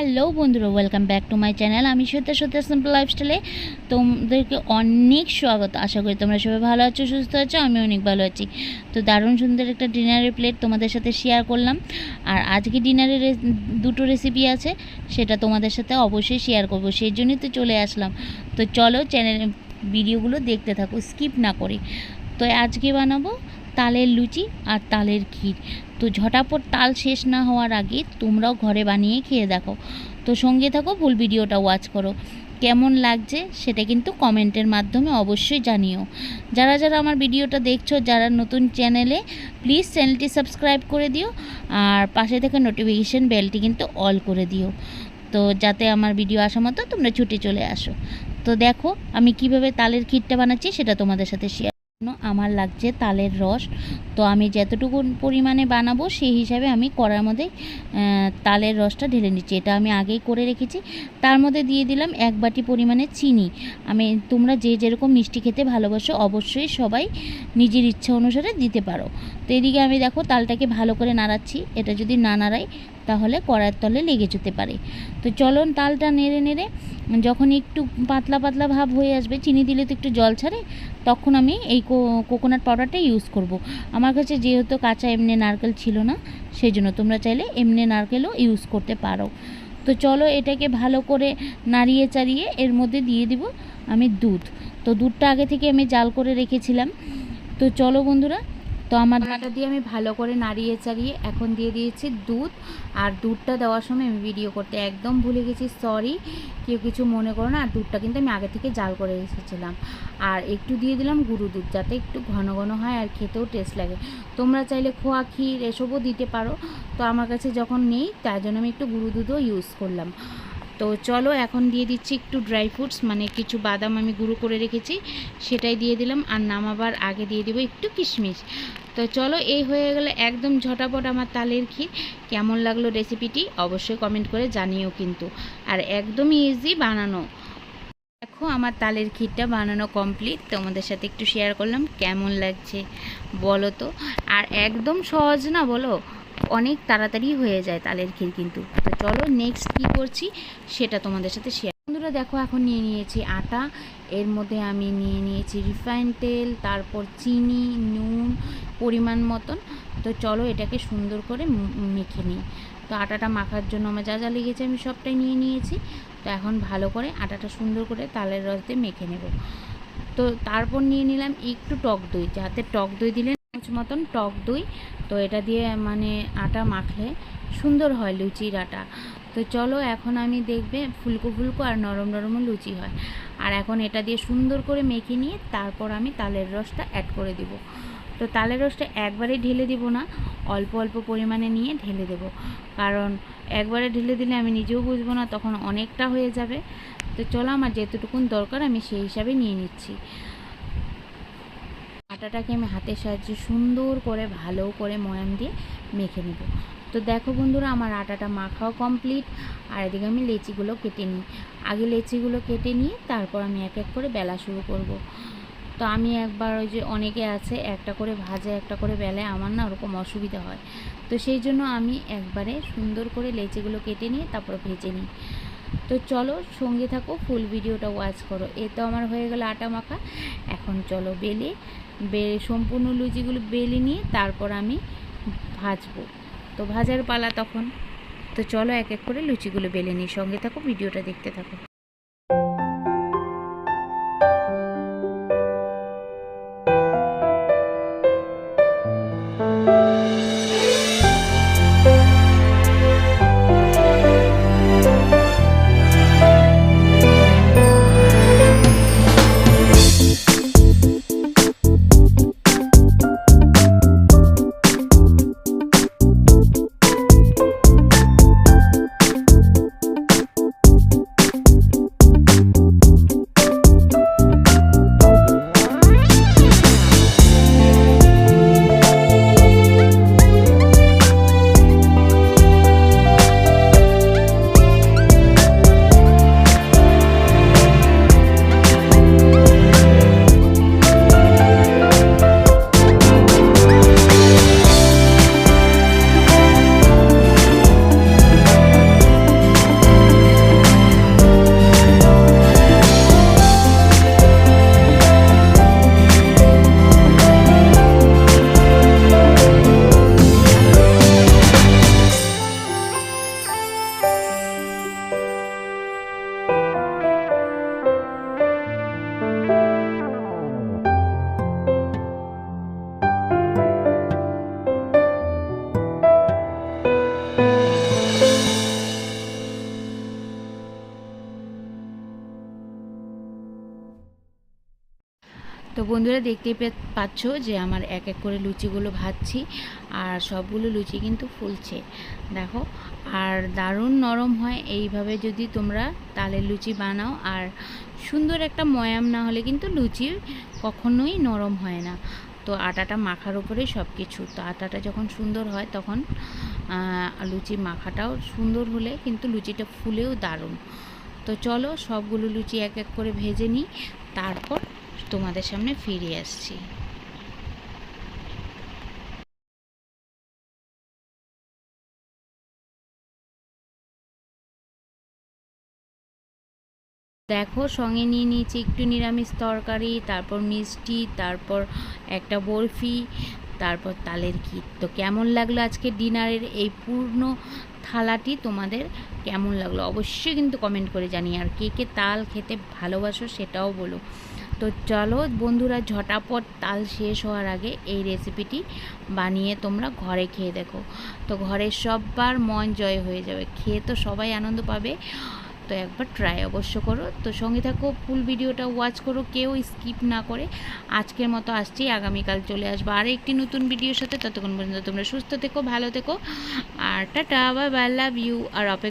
Hello বন্ধুরা, welcome back to my channel. আমি সত্যি সিম্পল লাইফস্টাইলে তোমাদেরকে অনেক স্বাগত। আশা করি তোমরা সবাই ভালো আছো, সুস্থ আছো। আমি অনেক ভালো আছি। তো দারুণ সুন্দর একটা ডিনারের প্লেট তোমাদের সাথে শেয়ার করলাম। আর আজকে ডিনারের দুটো রেসিপি আছে, সেটা তোমাদের সাথে অবশ্যই শেয়ার করব, সেই জন্যই তো চলে আসলাম। তো চলো চ্যানেল ভিডিওগুলো দেখতে থাকো, স্কিপ না করে। তো আজকে বানাবো তালের লুচি আর তালের ক্ষীর। তো ঝটাপট তাল শেষ না হওয়ার আগে তোমরাও ঘরে বানিয়ে খেয়ে দেখো। তো সঙ্গে থাকো, ফুল ভিডিওটা ওয়াচ করো। কেমন লাগছে সেটা কিন্তু কমেন্টের মাধ্যমে অবশ্যই জানিও। যারা যারা আমার ভিডিওটা দেখছো, যারা নতুন চ্যানেলে, প্লিজ চ্যানেলটি সাবস্ক্রাইব করে দিও। আর পাশে থেকে নোটিফিকেশান বেলটি কিন্তু অল করে দিও, তো যাতে আমার ভিডিও আসা মতো তোমরা ছুটে চলে আসো। তো দেখো আমি কিভাবে তালের ক্ষীরটা বানাচ্ছি সেটা তোমাদের সাথে শেয়ার। আমার লাগছে তালের রস। তো আমি যতটুকু পরিমাণে বানাবো সেই হিসাবে আমি কড়ার মধ্যে তালের রসটা ঢেলে নিচ্ছি। এটা আমি আগেই করে রেখেছি। তার মধ্যে দিয়ে দিলাম 1 বাটি পরিমাণে চিনি। তোমরা যে যেরকম মিষ্টি খেতে ভালোবাসো অবশ্যই সবাই নিজের ইচ্ছা অনুসারে দিতে পারো। তো এদিকে আমি দেখো তালটাকে ভালো করে নাড়াচ্ছি। এটা যদি না নাড়াই তাহলে কড়ার তলে লেগে যেতে পারে। তো চলুন তালটা নেড়ে নেড়ে যখন একটু পাতলা পাতলা ভাব হয়ে আসবে, চিনি দিলে তো একটু জল ছাড়ে, তখন আমি এই কোকোনাট পাউডারটা ইউজ করব। আমার কাছে যেহেতু কাঁচা এমনি নারকেল ছিল না, সেই জন্য তোমরা চাইলে এমনি নারকেলও ইউজ করতে পারো। তো চলো এটাকে ভালো করে নাড়িয়ে চাড়িয়ে এর মধ্যে দিয়ে দিব আমি দুধ। তো দুধটা আগে থেকে আমি জাল করে রেখেছিলাম। তো চলো বন্ধুরা, তো আমার ডাটা দিয়ে আমি ভালো করে নাড়িয়ে চাড়িয়ে এখন দিয়ে দিয়েছি দুধ। আর দুধটা দেওয়ার সময় আমি ভিডিও করতে একদম ভুলে গেছি, সরি, কেউ কিছু মনে করো না। আর দুধটা কিন্তু আমি আগে থেকে জাল করে এসেছিলাম। আর একটু দিয়ে দিলাম গুঁড়ো দুধ, যাতে একটু ঘন ঘন হয় আর খেতেও টেস্ট লাগে। তোমরা চাইলে খোয়া ক্ষীর এসবও দিতে পারো। তো আমার কাছে যখন নেই তার জন্য আমি একটু গুঁড়ো দুধও ইউজ করলাম। তো চলো এখন দিয়ে দিচ্ছি একটু ড্রাই ফ্রুটস, মানে কিছু বাদাম আমি গুঁড়ো করে রেখেছি, সেটাই দিয়ে দিলাম। আর নামাবার আগে দিয়ে দেবো একটু কিশমিশ। তো চলো এই হয়ে গেলে একদম ঝটাপট আমার তালের ক্ষীর। কেমন লাগলো রেসিপিটি অবশ্যই কমেন্ট করে জানিও কিন্তু। আর একদমই ইজি বানানো। দেখো আমার তালের ক্ষীরটা বানানো কমপ্লিট, তোমাদের সাথে একটু শেয়ার করলাম। কেমন লাগছে বলো তো। আর একদম সহজ না বলো, অনেক তাড়াতাড়ি হয়ে যায় তালের ক্ষীর কিন্তু। তো চলো নেক্সট কী করছি সেটা তোমাদের সাথে শেয়ার। বন্ধুরা দেখো এখন নিয়ে নিয়েছি আটা, এর মধ্যে আমি নিয়ে নিয়েছি রিফাইন তেল, তারপর চিনি, নুন পরিমাণ মতন। তো চলো এটাকে সুন্দর করে মেখে নিই। তো আটাটা মাখার জন্য আমার যা যা লেগেছে আমি সবটাই নিয়ে নিয়েছি। তো এখন ভালো করে আটাটা সুন্দর করে তালের রস দিয়ে মেখে নেব। তো তারপর নিয়ে নিলাম একটু টক দই, যাতে টক দই দিলে মতন টক দই। তো এটা দিয়ে মানে আটা মাখলে সুন্দর হয় লুচির আটা। তো চলো এখন আমি দেখবে ফুলকো ফুলকো আর নরম নরম লুচি হয়। আর এখন এটা দিয়ে সুন্দর করে মেখে নিয়ে তারপর আমি তালের রসটা অ্যাড করে দিব। তো তালের রসটা একবারে ঢেলে দিব না, অল্প অল্প পরিমাণে নিয়ে ঢেলে দেব, কারণ একবারে ঢেলে দিলে আমি নিজেও বুঝবো না, তখন অনেকটা হয়ে যাবে। তো চলো আমার যেতটুকুন দরকার আমি সেই হিসাবে নিয়ে নিচ্ছি। আটাটাকে আমি হাতের সাহায্যে সুন্দর করে ভালো করে ময়াম দিয়ে মেখে নেব। তো দেখো বন্ধুরা আমার আটাটা মাখাও কমপ্লিট। আর এদিকে আমি লেচিগুলো কেটে নিই। আগে লেচিগুলো কেটে নিয়ে তারপর আমি এক এক করে বেলা শুরু করব। তো আমি একবার ওই যে অনেকে আছে একটা করে ভাজে একটা করে বেলায়, আমার না ওরকম অসুবিধা হয়। তো সেই জন্য আমি একবারে সুন্দর করে লেচিগুলো কেটে নিয়ে তারপর ভেজে নিই। তো চলো সঙ্গে থাকো, ফুল ভিডিওটা ওয়াচ করো। এ তো আমার হয়ে গেল আটা মাখা। এখন চলো সম্পূর্ণ লুচিগুলো বেলে নিয়ে তারপর আমি ভাজবো। তো ভাজার পালা তখন। তো চলো এক এক করে লুচিগুলো বেলে নিই, সঙ্গে থাকো, ভিডিওটা দেখতে থাকো। তো বন্ধুরা দেখতেই পাচ্ছ যে আমার এক এক করে লুচিগুলো ভাজছি, আর সবগুলো লুচি কিন্তু ফুলছে দেখো। আর দারুণ নরম হয় এইভাবে যদি তোমরা তালের লুচি বানাও, আর সুন্দর একটা ময়াম না হলে কিন্তু লুচি কখনোই নরম হয় না। তো আটাটা মাখার উপরেই সব কিছু। তো আটাটা যখন সুন্দর হয় তখন লুচি মাখাটাও সুন্দর হলে কিন্তু লুচিটা ফুলেও দারুণ। তো চলো সবগুলো লুচি এক এক করে ভেজে নিই, তারপর তোমাদের সামনে ফিরে আসছি। দেখো সঙ্গে নিয়ে নিয়েছি একটু নিরামিষ তরকারি, তারপর মিষ্টি, তারপর একটা বরফি, তারপর তালের ক্ষীর। তো কেমন লাগলো আজকে ডিনারের এই পূর্ণ থালাটি, তোমাদের কেমন লাগলো অবশ্যই কিন্তু কমেন্ট করে জানিয়ে। আর কে কে তাল খেতে ভালোবাসো সেটাও বলো। তো চলো বন্ধুরা, ঝটাপট তাল শেষ হওয়ার আগে এই রেসিপিটি বানিয়ে তোমরা ঘরে খেয়ে দেখো। তো ঘরের সবার মন জয় হয়ে যাবে, খেয়ে তো সবাই আনন্দ পাবে। তো একবার ট্রাই অবশ্য করো। তো সঙ্গে থাকো, ফুল ভিডিওটা ওয়াচ করো, কেউ স্কিপ না করে। আজকের মতো আসছি, আগামীকাল চলে আসবো আর একটি নতুন ভিডিওর সাথে। ততক্ষণ পর্যন্ত তোমরা সুস্থ থেকো, ভালো থেকো, আর tata, bye bye, love you. R